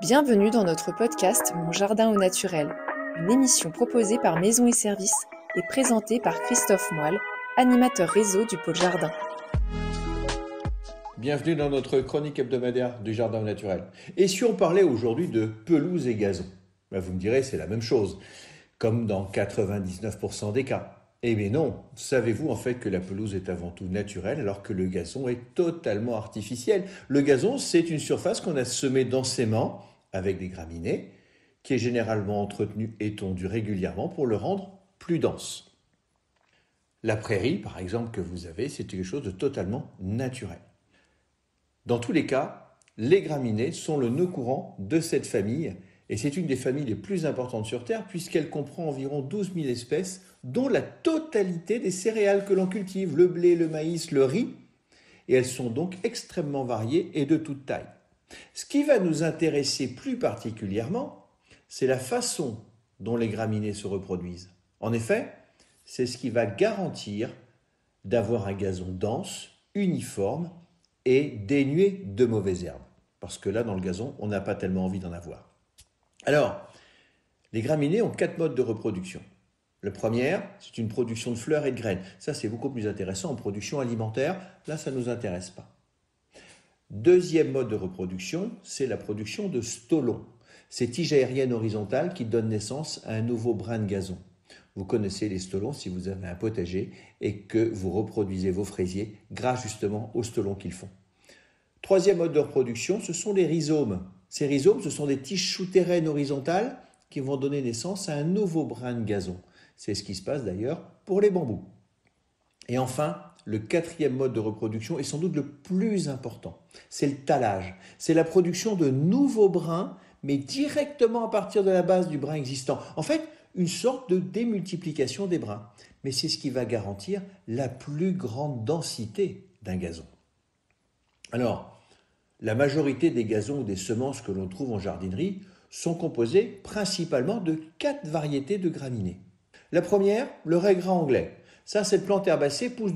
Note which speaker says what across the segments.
Speaker 1: Bienvenue dans notre podcast Mon jardin au naturel, une émission proposée par Maison et Services et présentée par Christophe Moelle, animateur réseau du pôle jardin.
Speaker 2: Bienvenue dans notre chronique hebdomadaire du jardin au naturel. Et si on parlait aujourd'hui de pelouse et gazon, vous me direz c'est la même chose, comme dans 99% des cas. Eh bien non, savez-vous en fait que la pelouse est avant tout naturelle alors que le gazon est totalement artificiel. Le gazon, c'est une surface qu'on a semée densément avec des graminées, qui est généralement entretenue et tondue régulièrement pour le rendre plus dense. La prairie, par exemple, que vous avez, c'est quelque chose de totalement naturel. Dans tous les cas, les graminées sont le nœud courant de cette famille et c'est une des familles les plus importantes sur Terre puisqu'elle comprend environ 12 000 espèces dont la totalité des céréales que l'on cultive, le blé, le maïs, le riz, et elles sont donc extrêmement variées et de toute taille. Ce qui va nous intéresser plus particulièrement, c'est la façon dont les graminées se reproduisent. En effet, c'est ce qui va garantir d'avoir un gazon dense, uniforme et dénué de mauvaises herbes. Parce que là, dans le gazon, on n'a pas tellement envie d'en avoir. Alors, les graminées ont 4 modes de reproduction. Le premier, c'est une production de fleurs et de graines. Ça, c'est beaucoup plus intéressant en production alimentaire. Là, ça ne nous intéresse pas. Deuxième mode de reproduction, c'est la production de stolons. Ces tiges aériennes horizontales qui donnent naissance à un nouveau brin de gazon. Vous connaissez les stolons si vous avez un potager et que vous reproduisez vos fraisiers grâce justement aux stolons qu'ils font. Troisième mode de reproduction, ce sont les rhizomes. Ces rhizomes, ce sont des tiges souterraines horizontales qui vont donner naissance à un nouveau brin de gazon. C'est ce qui se passe d'ailleurs pour les bambous. Et enfin, le quatrième mode de reproduction est sans doute le plus important. C'est le tallage. C'est la production de nouveaux brins, mais directement à partir de la base du brin existant. En fait, une sorte de démultiplication des brins. Mais c'est ce qui va garantir la plus grande densité d'un gazon. Alors, la majorité des gazons ou des semences que l'on trouve en jardinerie sont composées principalement de 4 variétés de graminées. La première, le raigrats anglais. Ça, cette plante herbacée pousse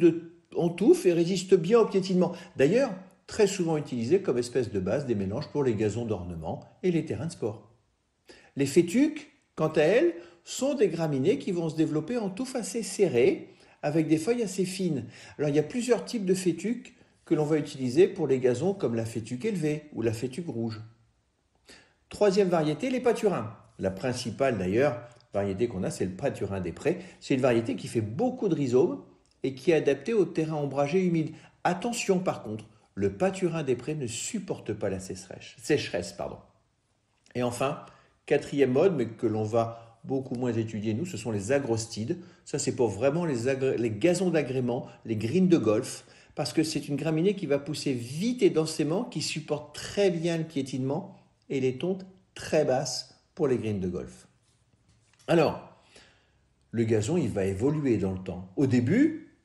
Speaker 2: en touffe et résiste bien au piétinement. D'ailleurs, très souvent utilisée comme espèce de base des mélanges pour les gazons d'ornement et les terrains de sport. Les fétuques, quant à elles, sont des graminées qui vont se développer en touffe assez serrée, avec des feuilles assez fines. Alors, il y a plusieurs types de fétuques que l'on va utiliser pour les gazons comme la fétuque élevée ou la fétuque rouge. Troisième variété, les pâturins. La principale d'ailleurs, variété qu'on a, c'est le pâturin des prés. C'est une variété qui fait beaucoup de rhizomes et qui est adaptée aux terrains ombragés humides. Attention par contre, le pâturin des prés ne supporte pas la sécheresse. Et enfin, quatrième mode, mais que l'on va beaucoup moins étudier nous, ce sont les agrostides. Ça, c'est pour vraiment les gazons d'agrément, les greens de golf, parce que c'est une graminée qui va pousser vite et densément, qui supporte très bien le piétinement et les tontes très basses pour les greens de golf. Alors, le gazon, il va évoluer dans le temps. Au début,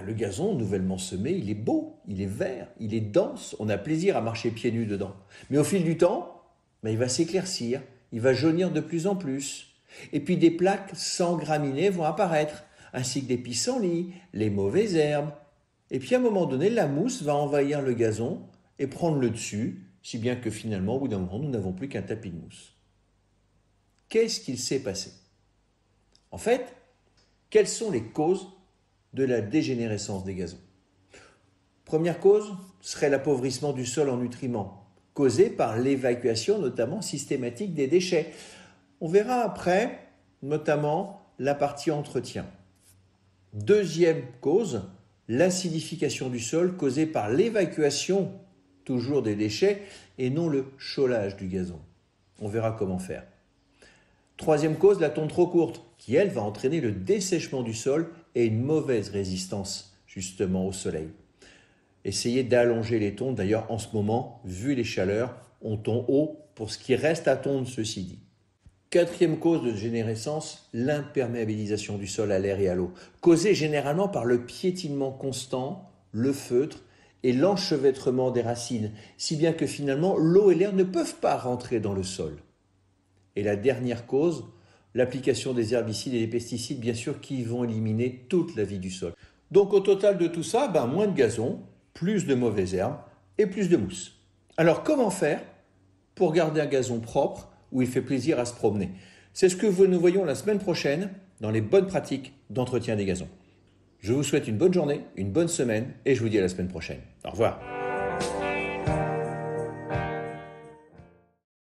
Speaker 2: le gazon nouvellement semé, il est beau, il est vert, il est dense, on a plaisir à marcher pieds nus dedans. Mais au fil du temps, il va s'éclaircir, il va jaunir de plus en plus. Et puis des plaques sans graminées vont apparaître, ainsi que des pissenlits, les mauvaises herbes. Et puis à un moment donné, la mousse va envahir le gazon et prendre le dessus, si bien que finalement, au bout d'un moment, nous n'avons plus qu'un tapis de mousse. Qu'est-ce qu'il s'est passé ? En fait, quelles sont les causes de la dégénérescence des gazons ? Première cause serait l'appauvrissement du sol en nutriments, causé par l'évacuation notamment systématique des déchets. On verra après, notamment, la partie entretien. Deuxième cause, l'acidification du sol causée par l'évacuation toujours des déchets et non le chaulage du gazon. On verra comment faire. Troisième cause, la tonte trop courte, qui elle va entraîner le dessèchement du sol et une mauvaise résistance justement au soleil. Essayez d'allonger les tontes, d'ailleurs en ce moment, vu les chaleurs, on tond haut pour ce qui reste à tondre ceci dit. Quatrième cause de dégénérescence, l'imperméabilisation du sol à l'air et à l'eau, causée généralement par le piétinement constant, le feutre et l'enchevêtrement des racines, si bien que finalement l'eau et l'air ne peuvent pas rentrer dans le sol. Et la dernière cause, l'application des herbicides et des pesticides, bien sûr, qui vont éliminer toute la vie du sol. Donc au total de tout ça, moins de gazon, plus de mauvaises herbes et plus de mousse. Alors comment faire pour garder un gazon propre où il fait plaisir à se promener? C'est ce que nous voyons la semaine prochaine dans les bonnes pratiques d'entretien des gazons. Je vous souhaite une bonne journée, une bonne semaine et je vous dis à la semaine prochaine. Au revoir.